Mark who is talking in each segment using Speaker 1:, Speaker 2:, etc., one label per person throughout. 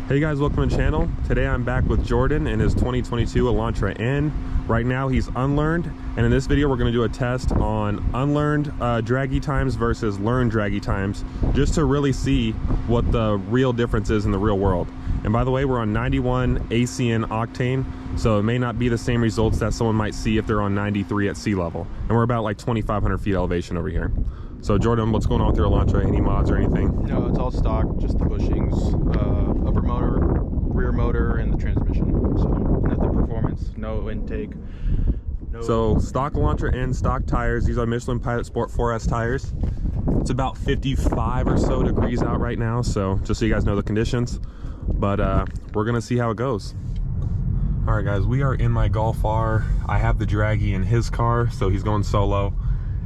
Speaker 1: Hey guys, welcome to the channel. Today I'm back with Jordan in his 2022 Elantra N. Right now he's unlearned, and in this video we're going to do a test on unlearned draggy times versus learned draggy times, just to really see what the real difference is in the real world. And by the way, we're on 91 ACN octane, so it may not be the same results that someone might see if they're on 93 at sea level. And we're about like 2,500 feet elevation over here. So Jordan, what's going on with your Elantra? Any mods or anything?
Speaker 2: No, it's all stock, just the bushings, upper motor, rear motor, and the transmission. So nothing performance, no intake. No.
Speaker 1: So stock Elantra N, stock tires. These are Michelin Pilot Sport 4S tires. It's about 55 or so degrees out right now, so just so you guys know the conditions. But we're gonna see how it goes. All right guys, we are in my Golf R. I have the Dragy in his car, so he's going solo.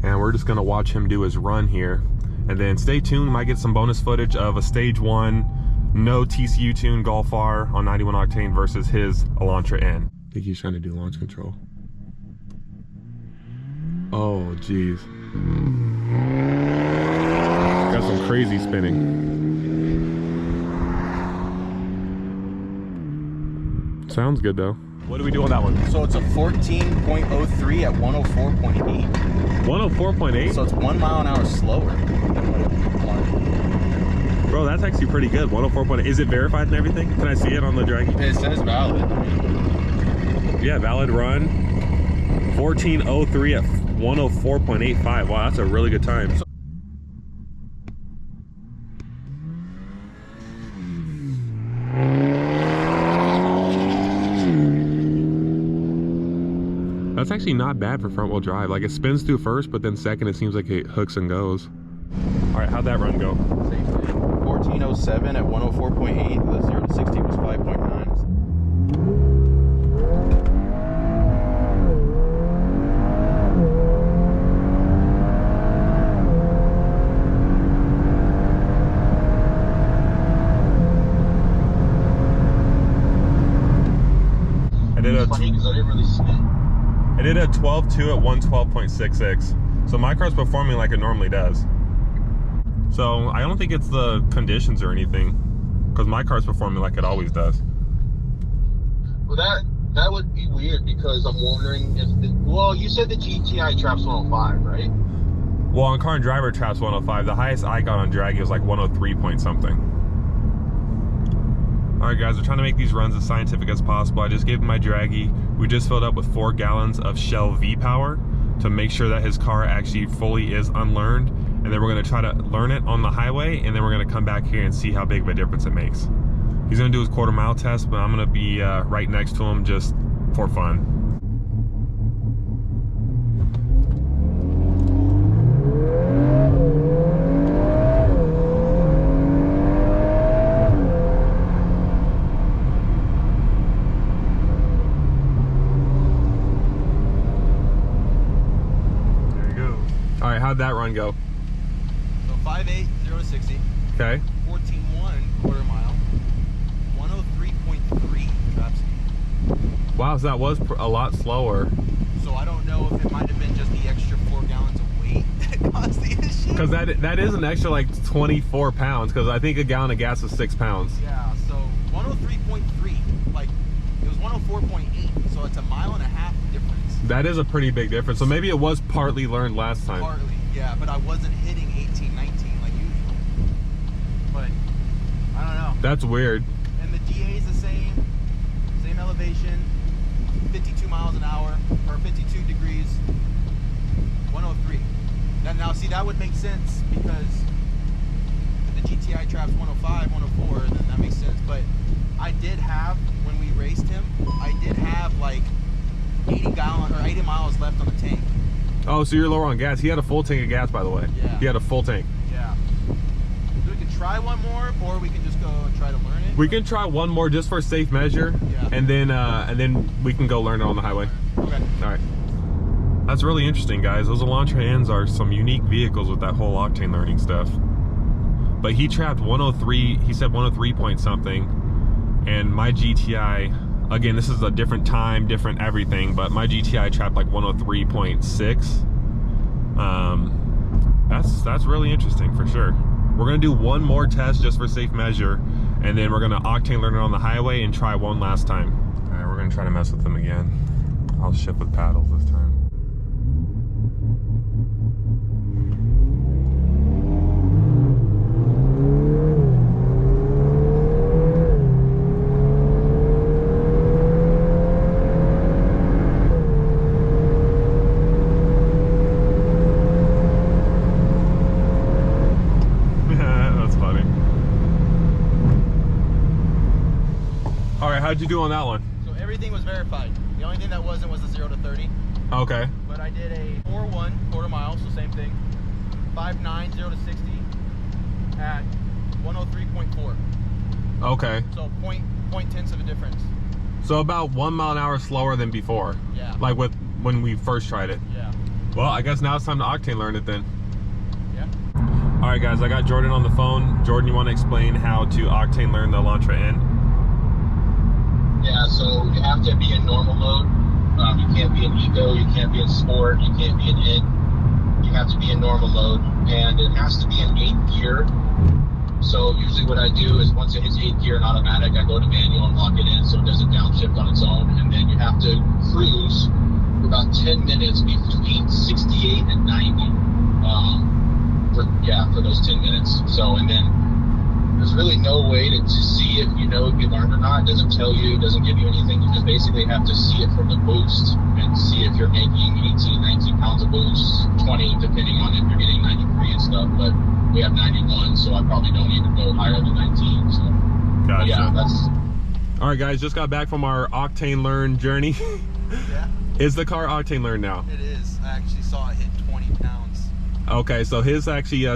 Speaker 1: And we're just gonna watch him do his run here. And then stay tuned, might get some bonus footage of a stage 1, no TCU tune Golf R on 91 octane versus his Elantra N. I think he's trying to do launch control. Oh, geez. Got some crazy spinning. Sounds good though. What do we do on that one?
Speaker 2: So it's a 14.03 at 104.8.
Speaker 1: 104.8?
Speaker 2: So it's 1 mile an hour slower than what it wanted.
Speaker 1: Bro, that's actually pretty good. 104.8. Is it verified and everything? Can I see it on the Dragy?
Speaker 2: It says valid.
Speaker 1: Yeah, valid run. 14.03 at 104.85. Wow, that's a really good time. That's actually not bad for front wheel drive. Like, it spins through first, but then second it seems like it hooks and goes. All right, how'd that run go?
Speaker 2: 14.07 at 104.8. The 0 to 60 was 5.9.
Speaker 1: I did a
Speaker 3: funny because I didn't really spin.
Speaker 1: I did a 12.2 at 112.66. So my car's performing like it normally does. So I don't think it's the conditions or anything, because my car's performing like it always does.
Speaker 3: Well, that would be weird, because I'm wondering if well, you said the GTI traps 105, right?
Speaker 1: Well, on Car and Driver traps 105. The highest I got on Dragy was like 103 point something. All right guys, we're trying to make these runs as scientific as possible. I just gave him my Dragy. We just filled up with 4 gallons of Shell V-Power to make sure that his car actually fully is unlearned. And then we're gonna try to learn it on the highway, and then we're gonna come back here and see how big of a difference it makes. He's gonna do his quarter-mile test, but I'm gonna be right next to him just for fun. All right, how'd that run go?
Speaker 2: So 5.8, 0 to 60.
Speaker 1: Okay.
Speaker 2: 14.1 quarter mile. 103.3 trap speed.
Speaker 1: Wow, so that was a lot slower.
Speaker 2: So I don't know if it might have been just the extra 4 gallons of weight that caused the issue.
Speaker 1: Because that is an extra like 24 pounds, because I think a gallon of gas is 6 pounds.
Speaker 2: Yeah, so 103.3, like it was 104.8, so it's a mile and a half difference.
Speaker 1: That is a pretty big difference. So maybe it was partly learned last time.
Speaker 2: Partly, yeah, but I wasn't hitting 18, 19 like usual. But I don't know.
Speaker 1: That's weird.
Speaker 2: And the DA is the same elevation, 52 miles an hour, or 52 degrees, 103. Now see, that would make sense, because if the GTI traps 105, 104, then that makes sense. But I did have, when we raced him, I did have like 80 miles left on the tank.
Speaker 1: Oh, so you're lower on gas. He had a full tank of gas, by the way.
Speaker 2: Yeah.
Speaker 1: He had a full tank.
Speaker 2: Yeah. So we can try one more, or we can just go and try to learn it.
Speaker 1: We can try one more just for safe measure,
Speaker 2: yeah.
Speaker 1: and then we can go learn it on the highway.
Speaker 2: Okay.
Speaker 1: All right. That's really interesting, guys. Those Elantra N's are some unique vehicles with that whole octane learning stuff. But he trapped 103. He said 103 point something, and my GTI. Again, this is a different time, different everything, but my GTI trapped like 103.6. That's really interesting for sure. We're gonna do one more test just for safe measure, and then we're gonna Octane Learn it on the highway and try one last time. All right, we're gonna try to mess with them again. I'll shift with paddles this time. How'd you do on that one?
Speaker 2: So everything was verified. The only thing that wasn't was the 0 to 30.
Speaker 1: Okay.
Speaker 2: But I did a 4.1 quarter mile, so same thing. 5.9 0 to 60 at 103.4.
Speaker 1: Okay.
Speaker 2: So point tenths of a difference.
Speaker 1: So about 1 mile an hour slower than before.
Speaker 2: Yeah.
Speaker 1: Like when we first tried it.
Speaker 2: Yeah.
Speaker 1: Well, I guess now it's time to Octane Learn it then.
Speaker 2: Yeah.
Speaker 1: All right, guys, I got Jordan on the phone. Jordan, you want to explain how to Octane Learn the Elantra N?
Speaker 3: Yeah, so you have to be in normal mode. You can't be in eco, you can't be in sport, you can't be in in. You have to be in normal mode, and it has to be in 8th gear. So usually what I do is once it hits 8th gear in automatic, I go to manual and lock it in so it doesn't downshift on its own. And then you have to cruise for about 10 minutes between 68 and 90 for those 10 minutes. So, and then there's really no way to see if you know if you learned or not. It doesn't tell you, it doesn't give you anything. You just basically have to see it from the boost and see if you're making 18, 19 pounds of boost, 20, depending on if you're getting 93 and stuff. But we have 91, so I probably don't even go higher than 19. So,
Speaker 1: gotcha.
Speaker 3: Yeah, that's...
Speaker 1: All right, guys, just got back from our Octane Learn journey.
Speaker 2: Yeah.
Speaker 1: Is the car Octane Learn now?
Speaker 2: It is. I actually saw it hit 20 pounds.
Speaker 1: Okay, so his actually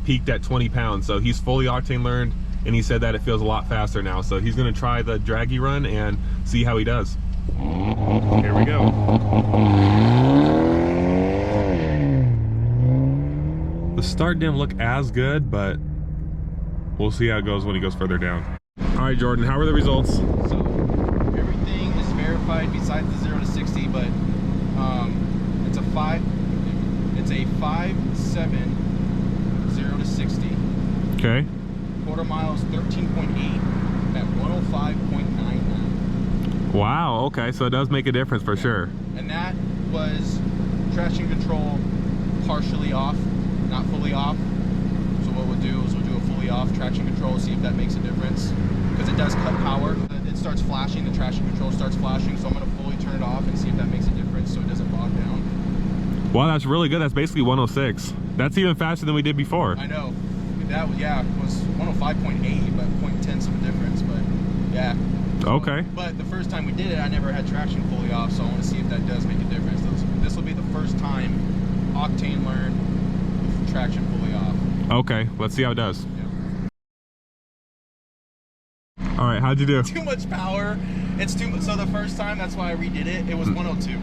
Speaker 1: peaked at 20 pounds. So he's fully Octane Learned, and he said that it feels a lot faster now. So he's gonna try the Dragy run and see how he does. Here we go. The start didn't look as good, but we'll see how it goes when he goes further down. All right, Jordan, how are the results?
Speaker 2: So everything is verified besides the 0 to 60, but it's a 5.7 0 to 60.
Speaker 1: Okay.
Speaker 2: Quarter mile is 13.8 at 105.99.
Speaker 1: Wow, okay, so it does make a difference for sure.
Speaker 2: And that was traction control partially off, not fully off. So what we'll do is we'll do a fully off traction control, see if that makes a difference. Because it does cut power. It starts flashing, the traction control starts flashing, so I'm gonna fully turn it off and see if that makes a difference so it doesn't bog down.
Speaker 1: Wow, that's really good. That's basically 106. That's even faster than we did before.
Speaker 2: I know. That was, yeah, it was 105.8, but 0.10 of a difference, but yeah. So,
Speaker 1: okay.
Speaker 2: But the first time we did it, I never had traction fully off, so I want to see if that does make a difference. This will be the first time Octane Learn with traction fully off.
Speaker 1: Okay, let's see how it does.
Speaker 2: Yeah.
Speaker 1: All right, how'd you do?
Speaker 2: Too much power. It's too much. So the first time, that's why I redid it. It was 102.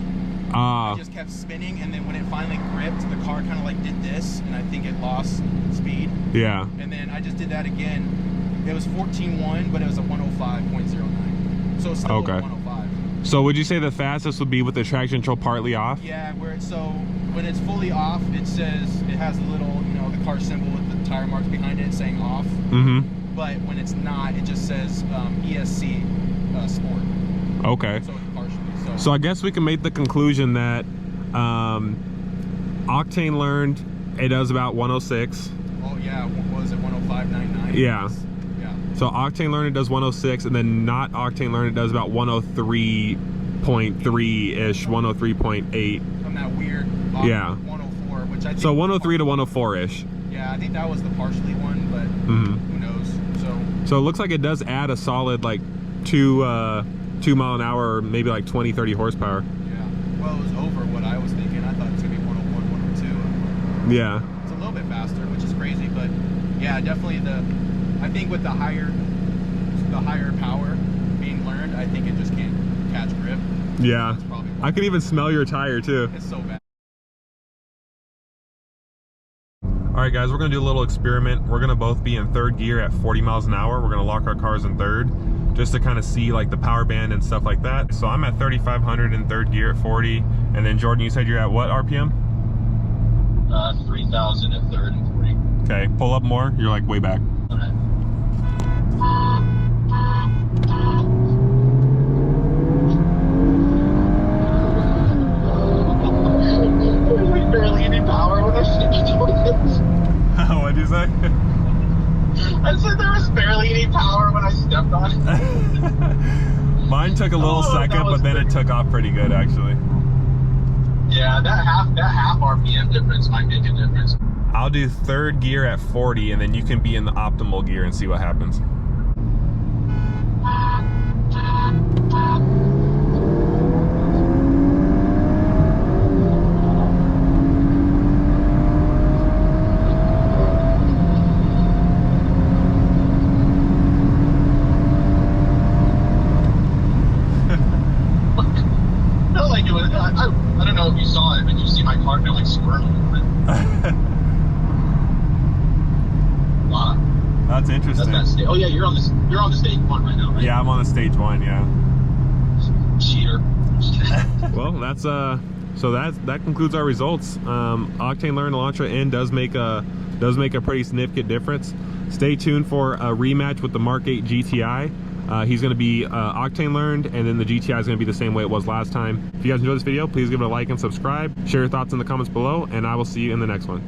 Speaker 2: It just kept spinning, and then when it finally gripped, the car kind of like did this, and I think it lost speed.
Speaker 1: Yeah.
Speaker 2: And then I just did that again. It was 14.1, but it was a 105.09. So it's still
Speaker 1: okay.
Speaker 2: 105.
Speaker 1: So would you say the fastest would be with the traction control partly off?
Speaker 2: Yeah, so when it's fully off, it says, it has a little, the car symbol with the tire marks behind it saying off.
Speaker 1: Mm-hmm.
Speaker 2: But when it's not, it just says ESC Sport.
Speaker 1: Okay.
Speaker 2: So it's partially.
Speaker 1: So I guess we can make the conclusion that Octane Learned, it does about 106.
Speaker 2: Oh yeah, what was it, 105.99?
Speaker 1: Yeah.
Speaker 2: Yeah.
Speaker 1: So Octane Learned, it does 106, and then not Octane Learned, it does about 103.3-ish, 103.8.
Speaker 2: From that weird 104, which I think...
Speaker 1: So 103 to 104-ish.
Speaker 2: Yeah, I think that was the partially one, but who knows. So it
Speaker 1: looks like it does add a solid like 2 mile an hour, or maybe like 20-30 horsepower.
Speaker 2: Yeah, well, it was over what I was thinking. I thought it was gonna be 101, 102.
Speaker 1: Yeah,
Speaker 2: it's a little bit faster, which is crazy, but yeah, definitely I think with the higher power being learned, I think it just can't catch grip.
Speaker 1: Yeah, I could even smell your tire too.
Speaker 2: It's so bad.
Speaker 1: All right, guys, we're gonna do a little experiment. We're gonna both be in 3rd gear at 40 miles an hour. We're gonna lock our cars in 3rd, just to kind of see like the power band and stuff like that. So I'm at 3,500 in 3rd gear at 40, and then Jordan, you said you're at what RPM?
Speaker 3: 3,000 at 3rd and 40.
Speaker 1: Okay, pull up more. You're like way back.
Speaker 3: Okay. kept on.
Speaker 1: Mine took a little second, but then it took off pretty good, actually.
Speaker 3: Yeah, that half RPM difference might make a difference.
Speaker 1: I'll do third gear at 40, and then you can be in the optimal gear and see what happens.
Speaker 3: I don't know if you saw it, but you see my car kind of like squirm a little bit. Wow.
Speaker 1: That's interesting.
Speaker 3: Oh yeah, you're on the stage 1 right now, right?
Speaker 1: Yeah, I'm on the stage 1. Yeah.
Speaker 3: Cheater.
Speaker 1: Well, that's so that concludes our results. Octane Learning Elantra N does make a pretty significant difference. Stay tuned for a rematch with the Mark 8 GTI. He's going to be Octane Learned, and then the GTI is going to be the same way it was last time. If you guys enjoyed this video, please give it a like and subscribe. Share your thoughts in the comments below, and I will see you in the next one.